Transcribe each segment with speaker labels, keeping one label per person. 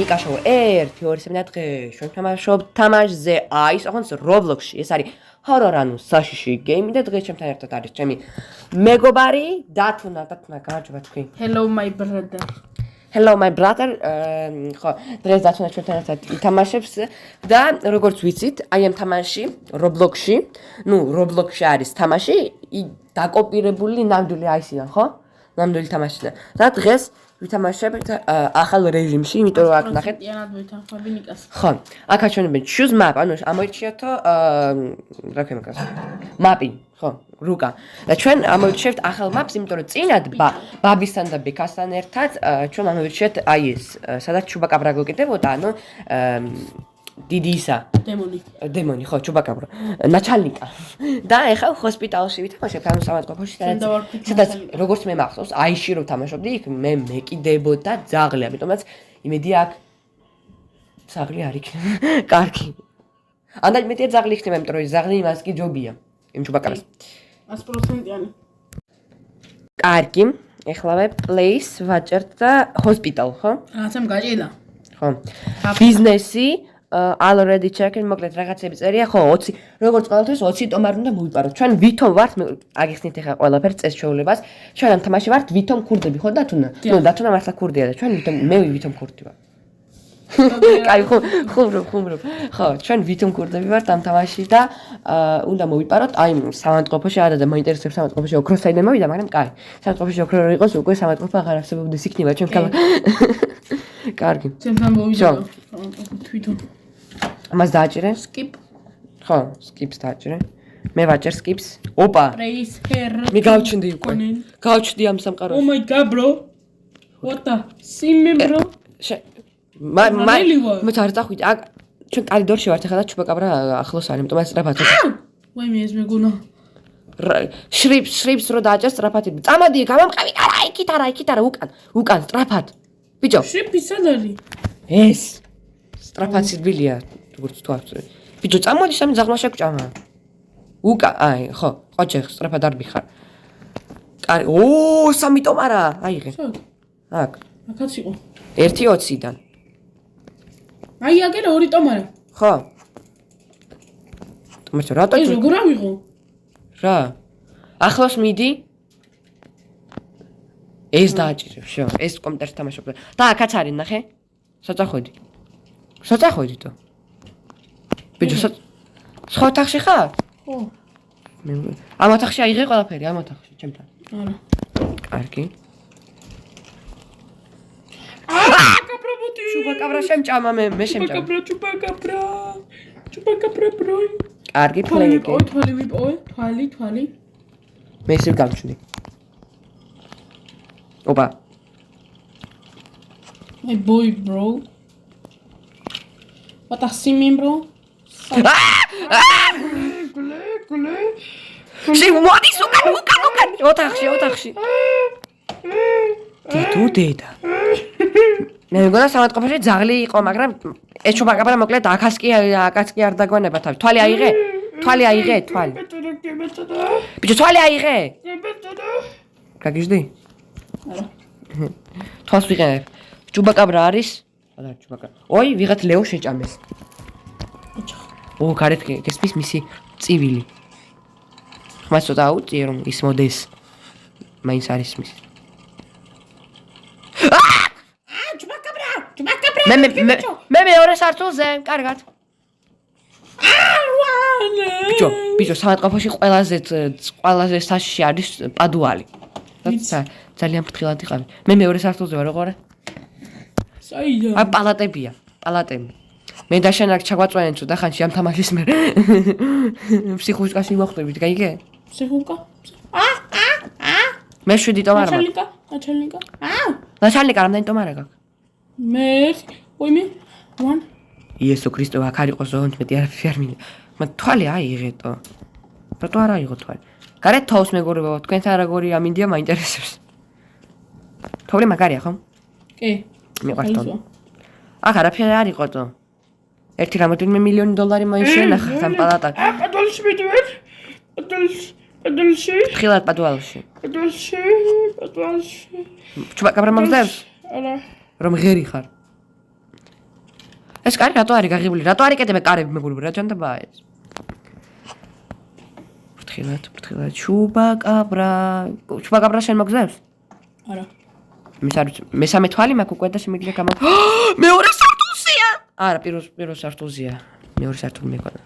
Speaker 1: ნიკა შოუ 1 2 3 დღე ჩვენ თამაშობ თამაშზე ის ოღონდ Roblox-ში ეს არის horror ანუ საშიში გეიმი და დღეს ჩემთან ერთად არის ჩემი მეგობარი დათუნა გამარჯობა თქვი
Speaker 2: Hello my brother
Speaker 1: Hello my brother ხო დღეს დათუნა ჩვენთან ერთად ითამაშებს და როგორც ვიცით აი ამ თამაში Roblox-ში ნუ Roblox-ში არის თამაში დაკოპირებული ნამდვილი აისიდან ხო ნამდვილი თამაშიდან და დღეს ვითამაშებთ ახალ რეჟიმში, იმიტომ რომ აქ ნახეთ. ხო, აქ აჩვენებენ choose map, ანუ ამოიჩიათო რა ქვია მაგას. მაპი, ხო, რუკა. და ჩვენ ამოიჩევთ ახალ map-ს, იმიტომ რომ წინად ბაბისთან და ბეკასთან ერთად ჩვენ ამოიჩევთ აი ეს, სადაც ჩუბაკაბრა გეკიდებოდა, ანუ დიდი ისა დემონი ხო ჩუბაკაბრო ნაჩალნიკა და ეხლა ჰოსპიტალში ვითამაშებ ანუ სამათყოფოში სადაც როგორც მე მახსოვს აიში რომ თამაშობდი იქ მე მეკიდებოდა ძაღლი ამიტომაც იმედი აქ ძაღლი არ იქნება კარგი ანდაჟ მეტია ძაღლი იქნება იმიტომ რომ ძაღლი იმას კი ჯობია იმ ჩუბაკაბას
Speaker 2: 100%-იანი
Speaker 1: კარგი ეხლავე place ვაჭერთ და ჰოსპიტალ ხო
Speaker 2: რაღაცამ გაჭირდა
Speaker 1: ხო ბიზნესი already check-in მოკლედ რაღაცები წერია ხო 20 როგორც ყოველთვის 20 ტომარ უნდა მოვიპაროთ ჩვენ ვითომ ვართ აგიხსნით ახლა ყველაფერს წესჩეულებას ჩვენ ამ თამაში ვართ ვითომ ქურდები ხო დათუნა ნუ დათუნა მართლა ქურდია და ჩვენ მე ვითომ ქურდი ვარ კაი ხუმრობ ხო ჩვენ ვითომ ქურდები ვართ ამ თამაში და უნდა მოვიპაროთ აი სამანტყოფოში არა და მაინტერესებს სამანტყოფოში ოქროს საიდან მოვიდა მაგრამ კაი სამანტყოფოში ოქრო რო იყოს უკვე სამანტყოფა აღარ არსებობდეს იქნება ჩვენ კარგი
Speaker 2: ჩემთან მოვიდა თვითონ
Speaker 1: ამას დააჭირე
Speaker 2: skip
Speaker 1: ხო skips დააჭირე მე ვაჭერ skips ოპა
Speaker 2: praise her
Speaker 1: მე გავჩნდი უკვე გავჩნდი ამ სამყაროში
Speaker 2: oh my god bro what the sim bro
Speaker 1: მე თარ წახვიდე აქ ჩვენ კორიდორში ვართ ახლა და ჩუბაკაბრა ახლოს არის იმიტომ ეს სწრაფად
Speaker 2: ვაიმე ეს მეგონა
Speaker 1: შრიფს რო დააჭერ სწრაფად წამოდი გამამყევი არა იქით არა უკან სწრაფად ბიჭო
Speaker 2: შრიფი სად არის
Speaker 1: ეს სწრაფად სიძბილია როგორც თუ აქვს ბიჭო წამოდი სამი ძაღლმა შეგჭამა უკან აი ხო ყოჩე სწრაფად არ მიხარ კარი ო სამი ტომარა აიღე აქ
Speaker 2: აქაც იყო
Speaker 1: 1.20-დან
Speaker 2: აი აგერა 2 ტომარა
Speaker 1: ხო თუმცა რატო
Speaker 2: ეს როგორ ავიღო
Speaker 1: რა ახლოს მიდი ეს დააჭირე შო ეს კომპიუტერში თამაშობ და აქაც არის ნახე საწახვედი თო ბიჭო სხვა ოთახში ხარ
Speaker 2: ხო
Speaker 1: ამ ოთახში აიღე ყველაფერი ამ ოთახში ჩემთან
Speaker 2: არა
Speaker 1: კარგი
Speaker 2: კაბრაბოტი
Speaker 1: ჩუბაკაბრა შემჭამა მე შემჭამა
Speaker 2: ჩუბაკაბრა ბროი
Speaker 1: კარგი ფლეიკი
Speaker 2: თვალი ვიპოვე თვალი
Speaker 1: მე ისევ გამჩნდი ოპა
Speaker 2: my boy bro what a sim bro გლე
Speaker 1: შემოდის უკან ოთახში დედა მე მგონა სამათყოფაში ძაღლი იყო მაგრამ ეს ჩუბაკაბრა მოკლედ აქაც კი არ დაგვანება თავი თვალი აიღე ბიჭო თვალი აიღე გაგიჟდი
Speaker 2: არა
Speaker 1: თვალს ვიყენებ ჩუბაკაბრა არის არა ჩუბაკაბრა ой ვიღაც ლეო შეჭამეს ო გარეთ გესმის მისი წივილი ხმას ცოტა აუწიე რომ ის მოდეს მაინც არის მის ჩუბაკაბრა მე მეორე სართულზე კარგად ბიჭო სამათყოფოში ყველაზე საშიში არის პადუალი ძალიან ფრთხილად იყავი მე მეორე სართულზე ვარ როგორ
Speaker 2: საიდან
Speaker 1: აი პალატები მე დაშენ აქ ჩაგვაწვენენ თუ და ხანში ამ თამაშის მე ფსიქუშკაში მოხვდებით გაიგე
Speaker 2: ფსიქულკა
Speaker 1: მე 7 ტომარა ნაჩალნიკა რამდენი ტომარა გაქვს
Speaker 2: მე ვაიმე 1
Speaker 1: იესო ქრისტე აქ არ იყოს ზონთ მეტი არ მინდა მაგრამ თვალი აიღეთო რატო არ აიღო თვალი გარეთ თავს მეგობრებო თქვენთან როგორი ამინდია მაინტერესებს თოვლი მაგარია ხო
Speaker 2: კი
Speaker 1: მიყვარს თო აქ არაფერი არ იყოთო ერთი რამდენიმე მილიონი დოლარი მოიშენახა სამ პალატა
Speaker 2: პადუალში მიდივარ პადუალში
Speaker 1: ხილად პადუალში
Speaker 2: პადუალში
Speaker 1: ჩუბაკაბრა მომზადებს
Speaker 2: არა
Speaker 1: რომ ღერი ხარ ეს კარი რატო არის გაღებული? რატო არ იკეთებ კარები მეგობრებო? რა ჯანდაბაა ეს? ფრთხილად. ჩუბაკაბრა შენ მოგზავს?
Speaker 2: არა.
Speaker 1: მესამე თვალი მაქვს უკვე და შემიძლია გამო. მეორე სართულზეა. არა, პირველ სართულზეა. მეორე სართული მეკონა.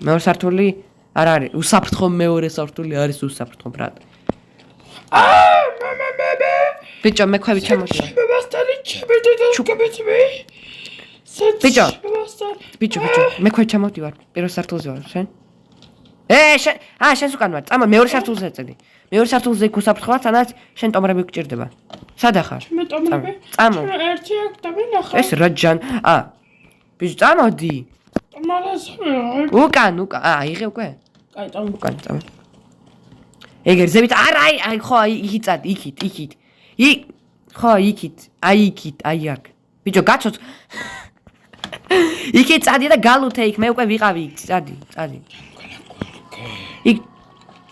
Speaker 1: მეორე სართული არ არის. უსაფრთხო მეორე სართული არის უსაფრთხო ბრატ. ბიჭო, მე ქვევით ჩამოშვა. ბიჭო, მე ქვევით ჩამოვდივარ. პირველ სართულზე ვარ, შენ? შენს უკან ვარ. წამა მეორე სართულზე წედი. მეორე სართულზე იქ უსაფრთხოა, სანაც შენ ტომრები გჭირდება. სად ახარ?
Speaker 2: მე ტომრები.
Speaker 1: წამო.
Speaker 2: ერთი აქ დავინახე.
Speaker 1: ეს რა ჯან? ბიჭო, წამოდი.
Speaker 2: მალასვე.
Speaker 1: უკან. იღე უკვე?
Speaker 2: კაი, წამო.
Speaker 1: უკან წამა. ეგერ ზევით აი ხო იქით წადი იქით ხო იქით აი აქ ბიჭო გაცოც იქით წადი და გალუთე იქ მე უკვე ვიყავი იქ წადი იქ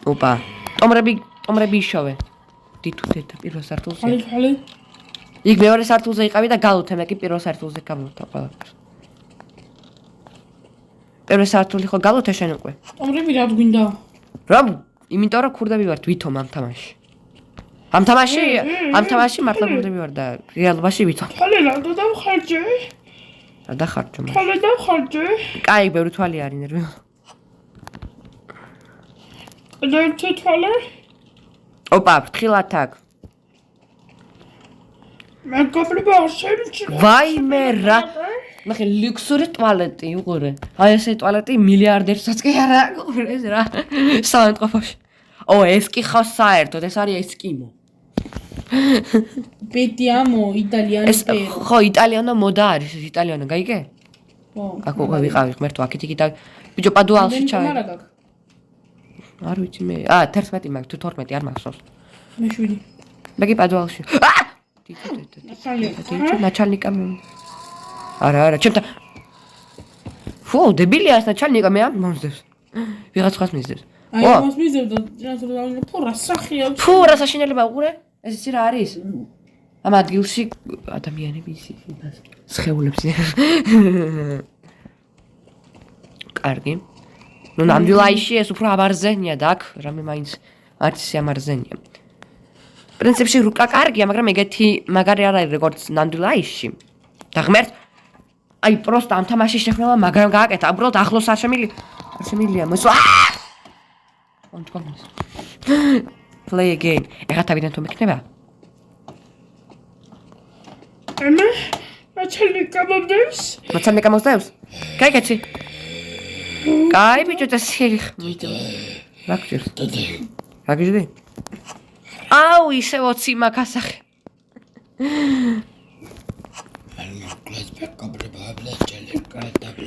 Speaker 1: ოპა ტომრები იშოვე დითუთეთ პირველ სართულზე
Speaker 2: ხალი
Speaker 1: იქ მეორე სართულზე იყავი და გალუთე მე კი პირველ სართულზე გალუთა ყველაფერს პირველ სართული ხო გალუთე შენ უკვე
Speaker 2: ტომრები რა გვინდა
Speaker 1: რა იმიტომ რომ ქურდები ვართ ვითომ ამ თამაში. ამ თამაში მართლა ქურდები ვარ და რეალობაში ვითომ.
Speaker 2: ხალი რა დავხარჯე?
Speaker 1: რა დახარჯო მაგ.
Speaker 2: ხალი დავხარჯე?
Speaker 1: კაი, ბევრი თვალი არის ნერვი.
Speaker 2: ერთი თვალი?
Speaker 1: ოპა, ფრთხილად აქ.
Speaker 2: მეგობრებო, შემიძლია.
Speaker 1: ვაიმე რა. ნახე, ლუქსური ტუალეტი უყურე. აი ესე ტუალეტი მილიარდერსაც კი არა უყურეს რა. სამეთყოფოში. ეს კი ხავს საერთოდ, ეს არის ესკიმო.
Speaker 2: ბედიამო, იტალიანი პერო.
Speaker 1: ხო, იტალიანო მოდა არის, იტალიანო, გაიგე?
Speaker 2: ხო.
Speaker 1: აქ უკვე ვიყავი ღმერთო, აქეთ იქით ბიჭო პადუალში ჩაი.
Speaker 2: მარა გაკ.
Speaker 1: არ ვიცი მე. 11 მაქვს, თუ 12 არ მაქვს.
Speaker 2: მე 7.
Speaker 1: მე კი პადუალში. ნაჩალნიკა მე. არა, ჩემთან. ხო, დებილია ეს ნაჩალნიკა მე მომზდებს. ვიღაც ხას მისდევს.
Speaker 2: აი, მას მიზევდა, რა ფურა სახია.
Speaker 1: ფურა საშინელება უყურე? ეს იცი რა არის? ამ ადგილში ადამიანები ისიც სხეულებს. კარგი. ნუ ნამდვილაიში ეს უფრო ამარზენია და აქ რამე მაინც არც ამარზენია. პრინციპში რუკა კარგია, მაგრამ ეგეთი მაგარი არ არის როგორც ნამდვილაიში. და ღმერთ აი პროსტა ამ თამაშის შექმნა მაგრამ გააკეთა, უბრალოდ ახლოს არ შემიძლია. მოსვა. Play again. ეხლა თავიდან თუ მეკნება?
Speaker 2: ემე? ნაჩალნიკა მომდევს?
Speaker 1: ნაჩალნიკა მომდევს? კაი კაცი. კაი ბიჭო და სიხ. რა გჭირს? რა გიჟდი? აუ ისე 20 მაკასახე.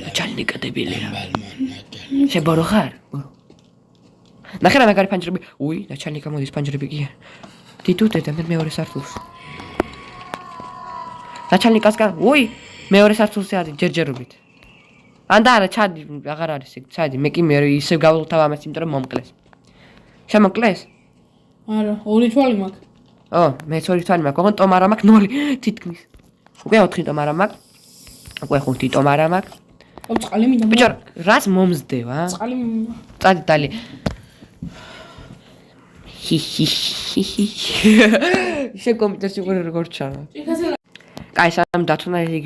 Speaker 1: ნაჩალნიკა დებილია. შებორო ხარ? ნახე რა მაგარი პანჯრები. ნაჩალნიკა მოდის პანჯრები კი. დიდუდე და მე მეორე სართულში. ნაჩალნიკასკა, მეორე სართულზე არის ჯერჯერობით. ანდა არა, ჩადი, აღარ არის ეგ, ჩადი, მე კი მე ისევ გავლთავ ამას, იმიტომ რომ მომკლეს. შემოკლეს?
Speaker 2: არა, 2 თვალი მაქვს.
Speaker 1: მე 2 თვალი მაქვს, ოღონდ ტომარა მაქვს 0 თითქმის. უკვე 4 ტომარა მაქვს. უკვე 5 ტომარა მაქვს.
Speaker 2: წყალი მინდა.
Speaker 1: ბიჭო, რას მომზდევ,
Speaker 2: წყალი
Speaker 1: წადი დალი. შენ კომპიუტერში უყურე როგორ ჩანა. კაი, სამ დათუნა იქ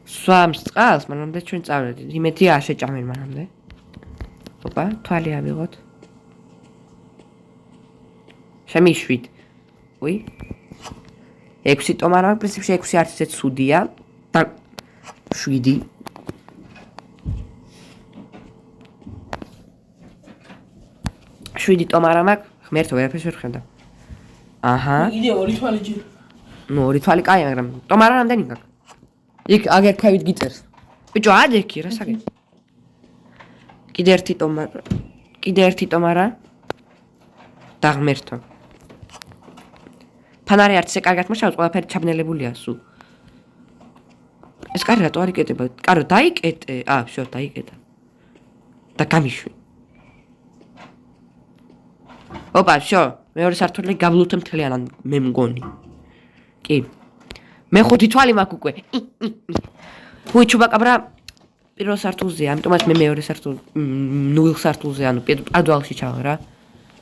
Speaker 1: სვამს წყალს, მანამდე ჩვენ წავედით. იმედი არ შეჭამენ მანამდე. ოპა, თვალი ავიღოთ. შემიშვით. 6 ტომარა, პრინციპში 6 არც ისე ცუდია. და 7. შვიდი ტომარა მაქვს, ღმერთო, ვერაფერს ვერ ხედავ. აჰა.
Speaker 2: იდე 2 თვალი ჯერ.
Speaker 1: ნუ 2 თვალი კაი, მაგრამ ტომარა რამდენი გაქვს? იქ აგერ ქავით გიწერს. ბიჭო, ადექი, რა საგე? კიდე ერთი ტომარა. და ღმერთო. ფანარი არც ისე კარგად მოშავს, ყველაფერი ჩაბნელებულია სულ. ეს კარი რატო არ იკეტება? კარო, დაიკეტე. ვсё, დაიკეტა. და გამიშვი. ოპა, ვсё, მეორე სართული გავლუთე მთლიანად მე მგონი. კი. მე 5 თვალი მაქვს უკვე. უი ჩუბაკაბრა პირველ სართულზეა, ამიტომაც მე მეორე სართულ 0 სართულზე, ანუ პადვალში ჩავა რა.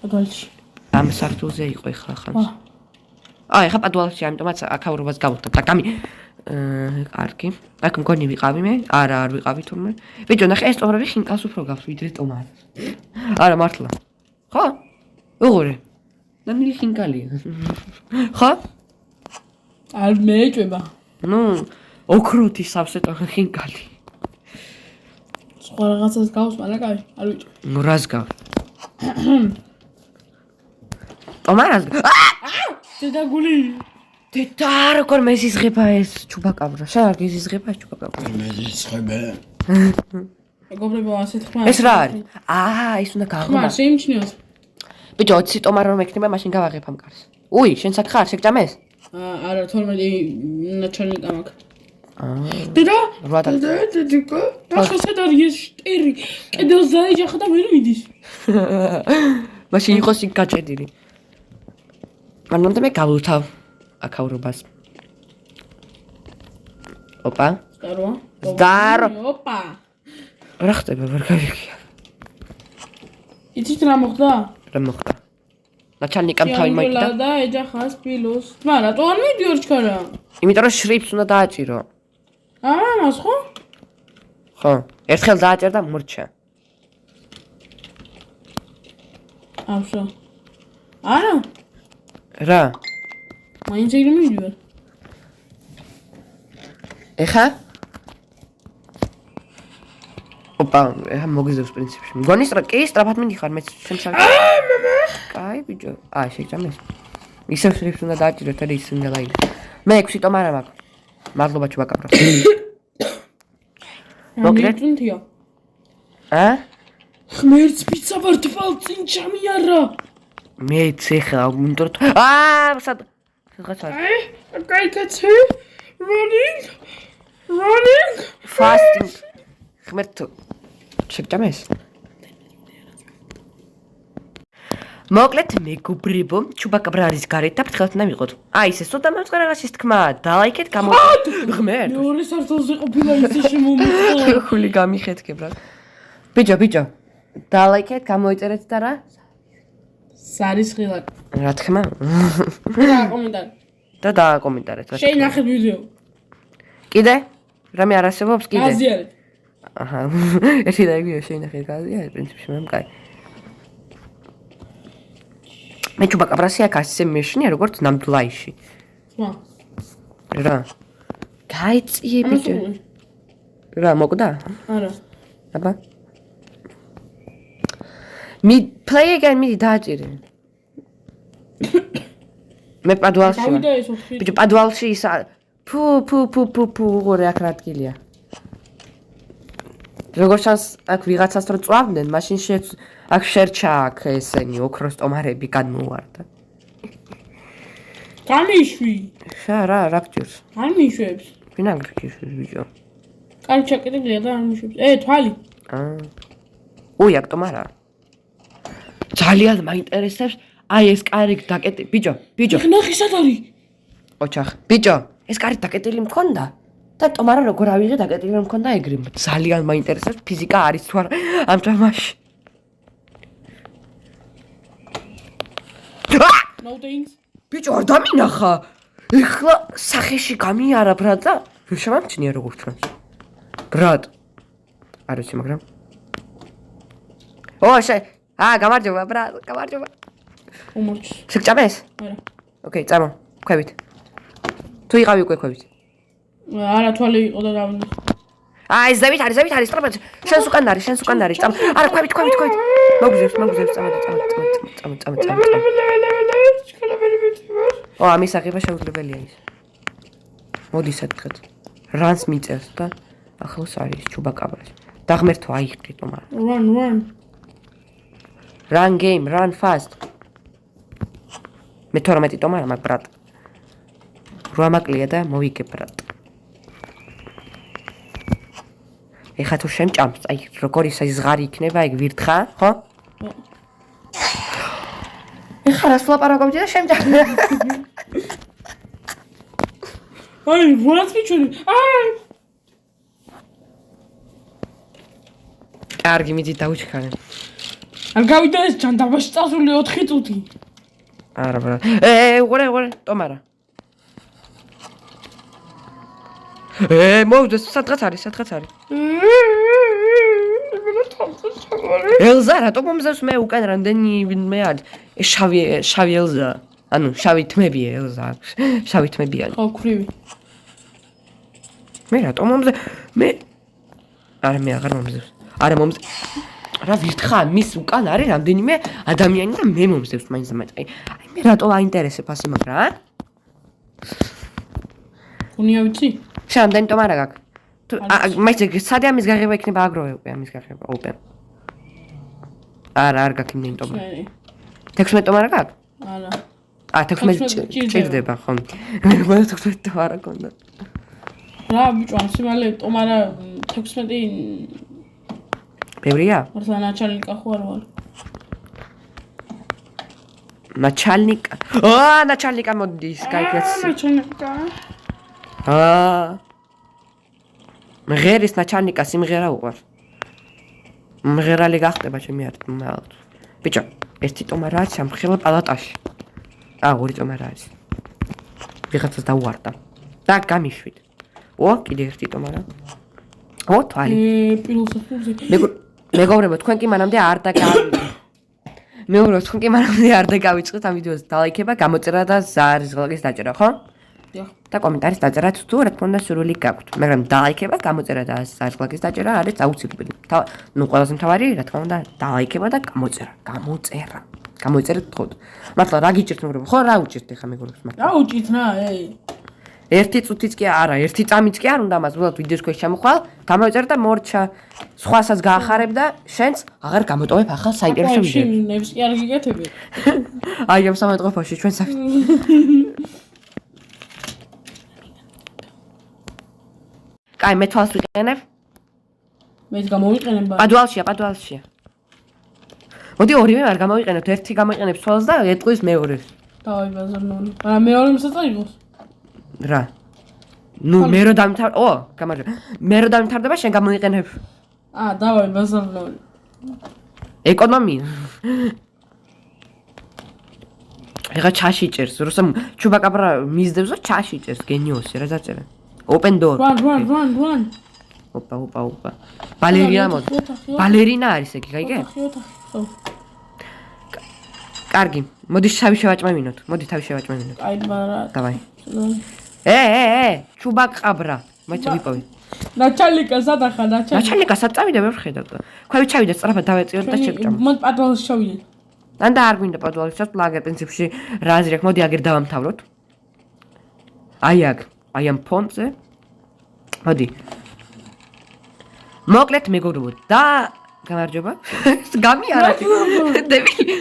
Speaker 2: პადვალში.
Speaker 1: ამ სართულზე იყო ეხლა ხანს. ეხლა პადვალში, ამიტომაც აქაურობას გავუხდა. და გამი კარგი. აქ მგონი ვიყავი მე? არა, არ ვიყავი თურმე. ბიჭო, ნახე, ეს ტომარები ხინკალს უფრო გავს, ვიდრე ტომარს. არა, მართლა. ხო? უღურე. ნამდვილი ხინკალია. ხო?
Speaker 2: არ მეეჭვება.
Speaker 1: ნუ, ოქროთი სავსე ხინკალი.
Speaker 2: სხვა რაღაცას გავს, მაგრამ არ ვიჭვ.
Speaker 1: ნუ რას გავს? ტომარას?
Speaker 2: დედაგული.
Speaker 1: დედა, როგორ მეზიზღება ეს ჩუბაკაბრა? შენ არ გიზიზღება ეს ჩუბაკაბრა?
Speaker 3: მეზიზღება.
Speaker 2: მეგობრებო, ასეთ ხმა.
Speaker 1: ეს რა არის? ის უნდა
Speaker 2: ხმა
Speaker 1: გაღმა.
Speaker 2: შეიმჩნიოთ.
Speaker 1: ბიჭო, 20 ტომარა რომ ექნება, მაშინ გავაღებ ამ კარს. უი, შენ საკ ხარ, შეგჭამეს?
Speaker 2: არა, 12 ნაჩალნიკა მაქვს. დედა? დედიკო. ახლა სად არის ეს შტერი? კიდევ ზაიჯახა და ვერ მიდის.
Speaker 1: მაშინ იყოს იქ გაჭედილი. მანამდე მე გავუთავ აქაურობას. ოპა.
Speaker 2: დარო?
Speaker 1: დარო.
Speaker 2: ოპა.
Speaker 1: რა ხდება, ვერ გავიგია.
Speaker 2: იცით რა მოხდა?
Speaker 1: რა მოხდა? ნაჩალნიკამ თავი მოიკიდა.
Speaker 2: და ეჯახას ფილოს. თმა რატო არ მიდიორ ჩქარა?
Speaker 1: იმიტომ რომ შრიფს უნდა დააჭირო.
Speaker 2: ამას ხო?
Speaker 1: ხო, ერთხელ დააჭერდა მორჩა.
Speaker 2: ავსო. არა?
Speaker 1: რა?
Speaker 2: მაინც ეგრე მიდივარ.
Speaker 1: ეხა? ოპა, ეხა მოგიზებს პრინციპში. მგონი კი, სწრაფად მინდიხარ, მეც შემსავი. კაი, ბიჭო. შეგჭამეს. ისევ შრიფს უნდა დააჭიროთ, არა ის უნდა ლაიგოს. მე 6 ტომარა მაქვს. მადლობა ჩუბაკაბრა. მოკლედ.
Speaker 2: მოგწუნთია. ღმერთს პიცა ვარ თვალწინ ჩამიარა.
Speaker 1: მეც ეხლა მინდორ. სად? სადღაც არის.
Speaker 2: კაიკაცი. Running.
Speaker 1: Fasting. ღმერთო. შეგჭამეს? მოკლედ მეგობრებო, ჩუბაკაბრა არის გარეთ და ფრთხილად უნდა ვიყოთ. ესე სულ დამამწყარაღაშის თქმა, დალაიქეთ ღმერთ.
Speaker 2: მეორე სართულზე ყოფილა ისე შემომიწო.
Speaker 1: ხული გამიხეთქებ რა. ბიჭო, დალაიქეთ, გამოიწერეთ და რა?
Speaker 2: სარის ხილაკ.
Speaker 1: რა თქმა?
Speaker 2: დააკომენტარეთ.
Speaker 1: და დააკომენტარეთ.
Speaker 2: შეინახეთ ვიდეო.
Speaker 1: კიდე? რამე არ არსებობს კიდე?
Speaker 2: გაზიარეთ.
Speaker 1: აჰა. ერთი და ვიდეო შეინახეთ გაზიარეთ, პრინციპში მე მკაი. მე ჩუბაკაბრასი აქ ასე მეშინია როგორც ნამდვილაიში.
Speaker 2: ხმა.
Speaker 1: რა? გაიწიე ბიჭო. რა მოკდა?
Speaker 2: არა.
Speaker 1: აბა. play again მიდი დააჭირე. მე პადვალში ვარ.
Speaker 2: გავიდა ეს 4.
Speaker 1: ბიჭო პადვალში ისა ფუ ორი აქ რა ადგილია. როგორც ჩანს აქ ვიღაცას რო წვავდნენ, მაშინ აქ შერჩა აქ ესენი ოქროს ტომარები გადმოვარდა.
Speaker 2: გამიშვი.
Speaker 1: რა გჭირს?
Speaker 2: არ მიშვებს.
Speaker 1: ვინაგრ გიშვებს ბიჭო.
Speaker 2: კარგი ჩაკეტილია და არ მიშვებს. თვალი.
Speaker 1: უი აქ ტომარა. ძალიან მაინტერესებს ეს კარი დაკეტილი. ბიჭო.
Speaker 2: ნახე სად არის?
Speaker 1: ოჩახ. ბიჭო, ეს კარი დაკეტილი მქონდა. და ტომარა როგორ ავიღე დაკეტილი რომ მქონდა ეგრე. ძალიან მაინტერესებს ფიზიკა არის თუ არა ამ თამაში.
Speaker 2: No things.
Speaker 1: ბიჭო, არ დამინახა. ეხლა სახეში გამიარა ბრატ და ვერ შემამჩნია როგორ ჩვენს. ბრატ. არ ვიცი, მაგრამ. გამარჯობა ბრატ, გამარჯობა.
Speaker 2: უმორჩ.
Speaker 1: შეგჭამეს?
Speaker 2: არა.
Speaker 1: ოკეი, წამო, ქვევით. თუ იყავი უკვე ქვევით.
Speaker 2: არა, თვალი იყო და დავინახე.
Speaker 1: ზევით არის, სწრაფად. შენს უკან არის, წამო. არა, ქვევით. მოგზევს, წამო. ამის აღება შეუძლებელია ის. მოდი საკითხეთ. რანს მიწევს და ახლოს არის ჩუბაკაბრას. დაღმერთო აიხტი ტომარა. Run game, run fast. მე 12 ტომარა მაქვს ბრატ. 8 მაკლია და მოვიგებ ბრატ. ეხა თუ შემჭამს, როგორ ის ზღარი იქნება, ეგ ვირთხა, ხო? ეხა რას ლაპარაკობდი და შემჭამ.
Speaker 2: რაც მიჩვენი.
Speaker 1: კარგი, მიდით დავუჩქარე.
Speaker 2: არ გავიდა ეს ჯანდაბაში წასული 4 წუთი.
Speaker 1: არა, ბრატ. უყურე, ტომარა. მოვიდეს, სადღაც არის. ელზა, რატო მომზადებს მე უკან რამდენი მე არის? ეს შავი ელზა. ანუ შავი თმებია ელზა. შავი თმებია.
Speaker 2: ხო, ქრივი.
Speaker 1: მე რატო მომზადებ? მე არა, მე აღარ მომზადებს. არა მომზადებს. რა ვირთხარ, მის უკან არის რამდენიმე ადამიანი და მე მომზადებს მაინც და მაინც. აი მე რატო აინტერესებ ასე მაგრა?
Speaker 2: უნია ვიცი?
Speaker 1: შამდენი ტომარა გაქვს. მაინც სადა ამის გაღება იქნება აგროვე ამის გაღება open. არა, არ გაქვს იმდენი ტომარა. 16 ტომარა გაქვს?
Speaker 2: არა.
Speaker 1: 16 ჭირდება ხო? მე მგონია 16 ტომარა გქონდა.
Speaker 2: რა ბიჭო, ამ სიმალე ტომარა 16
Speaker 1: ბევრია?
Speaker 2: მართლა ნაჩალნიკა ხო არ ვარ?
Speaker 1: ნაჩალნიკა. ნაჩალნიკა მოდის, გაიგეთ.
Speaker 2: ნაჩალნიკა.
Speaker 1: მღერის ნაჩალნიკა სიმღერა უყვარ. მღერალი გახდება ჩემი არტ მალთ. ბიჭო, ერთი ტომარა არის სამხილო პალატაში. ორი ტომარა არის. ვიღაცას დაუარდა. და გამიშვით. კიდე ერთი ტომარა. თვალი.
Speaker 2: ფილოსოფიზე.
Speaker 1: მეგობრებო, თქვენ კი მანამდე არ დავიწყეთ ამ ვიდეოს დალაიქება, გამოწერა და ზარზღლაკის დაჭერა, ხო?
Speaker 2: დიახ.
Speaker 1: და კომენტარის დაწერაც თუ რა თქმა უნდა სურვილი გაქვთ. მაგრამ დალაიქება, გამოწერა და ზარზღლაკის დაჭერა არის აუცილებელი. ყველაზე მთავარი, რა თქმა უნდა, დალაიქება და გამოწერა. გამოიწერეთ თქო. მართლა რა გიჭირთ მეგობრებო? ხო რა უჭირთ ახლა მეგობრებს მართლა?
Speaker 2: რა უჭირთ რა,
Speaker 1: ერთი წუთიც კი არა, ერთი წამიც კი არ უნდა მას უბრალოდ ვიდეოს ქვეშ ჩამოხვალ, გამოიწერე და მორჩა, სხვასაც გაახარებ და შენც აღარ გამოტოვებ ახალ საინტერესო ვიდეო.
Speaker 2: ნებს კი არ გიგეთები.
Speaker 1: აი ამ სამეთყოფაში ჩვენ საერთოდ. კაი, მე თვალს ვიყენებ.
Speaker 2: მეც გამოვიყენებ.
Speaker 1: პადვალშია. მოდი ორივე არ გამოვიყენებთ, ერთი გამოვიყენებ თვალს და ეტყვის მეორეს.
Speaker 2: დავაი ბაზარნული. არა, მეორემსაც აიღოს.
Speaker 1: რა. მე რო დამთავრდება, შენ გამოვიყენებ.
Speaker 2: დავაი ბაზარნული.
Speaker 1: ეკონომია. ეხა ჩაში ჭერს, როცა ჩუბაკაბრა მისდევს და ჩაში ჭერს, გენიოსი რა დაწერა. Open door.
Speaker 2: Run.
Speaker 1: ოპა. ბალერინა არის ეგ, გაიგე?
Speaker 2: ხო.
Speaker 1: კარგი, მოდი შავი შევაჭმევინოთ.
Speaker 2: აი ბარა.
Speaker 1: დავაი. ჩუბაკაბრა. მაინც ვიპოვე.
Speaker 2: ნაჩალიკა სადახა,
Speaker 1: ნაჩალიკა სად წავიდა ვერ ხედავ. ქვევით ჩავიდა სწრაფად დავეწიოთ და შევჭამ.
Speaker 2: მოდ პადვალში ჩავიდე.
Speaker 1: ანდა არ გვინდა პადვალში, ლაგერ პრინციპში რა აზრი აქვს, მოდი აგერ დავამთავროთ. აი ამ ფონტზე. მოდი. მოკლედ მეგობრებო და გამარჯობა. გამიარათი. დებილი.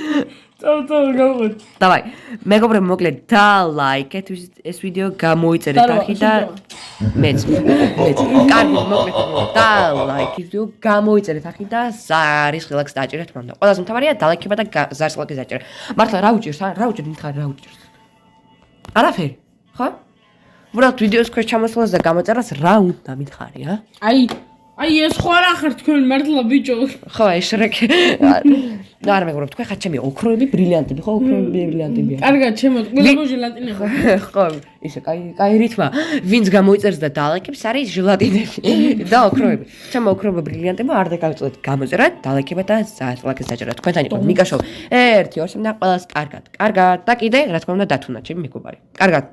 Speaker 2: გავყოთ.
Speaker 1: დავაი. მეგობრებო მოკლედ და ლაიქეთ ეს ვიდეო გამოიწერეთ ახი და მეც. კარგი მოკლედ და ლაიქეთ ვიდეო გამოიწერეთ ახი და ზარის ღილაკს დაჭერეთ მანდა. ყველაზე მთავარია დალაიქება და ზარის ღილაკის დაჭერა. მართლა რა უჭირს? რა უჭირს მითხარ რა უჭირს? არაფერი. ხო? უბრალოდ ვიდეოს ქვეშ ჩამოსვლას და გამოწერას რა უნდა მითხარი,
Speaker 2: აი ეს ხო არ ახარ თქვენ მართლა ბიჭო.
Speaker 1: ხო, ეს შრეკი. არა მეგობრებო, თქვენ ხართ ჩემი ოქროები, ბრილიანტები, ხო, ოქროები, ბრილიანტებია.
Speaker 2: კარგად, ჩემო, ყველა ჟელატინები.
Speaker 1: ხო, ისე კაი რითმა, ვინც გამოიწერს და დალაიქებს არის ჟელატინები და ოქროები. ჩემო ოქროება, ბრილიანტები არ დაგავწყვეტ გამოწერა, დალაიქება და ზარზღლაკის დაჭერა. თქვენთან იყო მიკაშო. 1 2 3 და ყველას კარგად. და კიდე რა თქმა უნდა დათუნა ჩემი მეგობარი. კარგად.